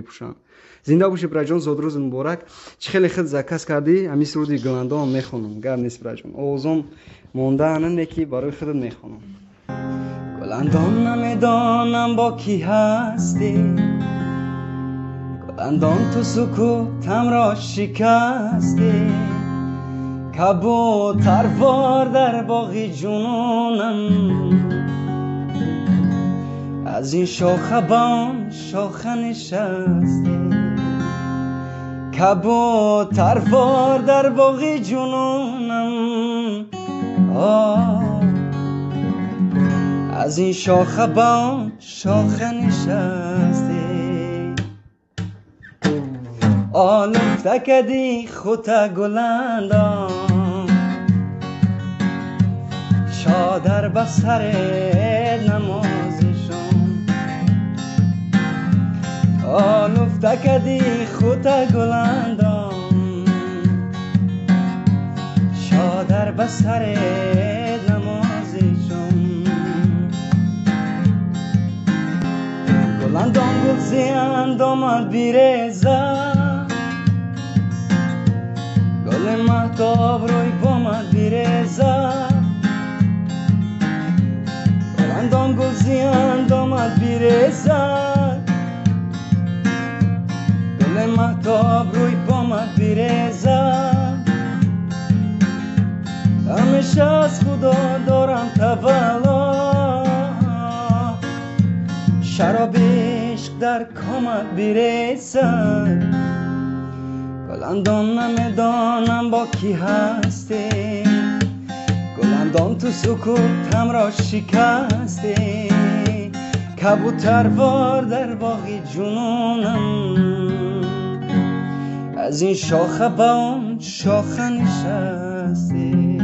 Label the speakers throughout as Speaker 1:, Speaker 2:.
Speaker 1: بپوشن. زنده باشی برای جان، زاد روز مبارک. چه خیلی خود زکس کردی، همی سرودی گلندام میخونم، گر نیست برای جان. آوازم مونده انه که برای خودت میخونم. گلندام نمیدانم با کی هستی، گلندام تو سکوتم را شکستی، کبوتروار در باغ جنونم، از این شاخه به آن شاخه نشستی، کبوتروار در باغ جنونم، از این شاخه به آن شاخه نشستی. آلفته کدی خودت گلندام، چادر به سرت نمازشم، آلفته کدی خودت گلندام، چادر به سرت نمازشم. گلندام گل زیند آمد بیرزه، گل مهتاب روی بامد بیرزه، گلندام گل زیند آمد بیرزه، گل مهتاب روی بامد بیرزه. همیشه از خدا دارم تولا، شراب عشق در کامت بیرزد. گلندام نمیدانم با کی هستی، گلندام تو سکوتم را شکستی، کبوتروار در باغ جنونم، از این شاخه به آن شاخه نشستی.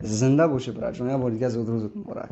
Speaker 1: زنده باشه برای جان. یه بار دیگه زود روزت مبارک.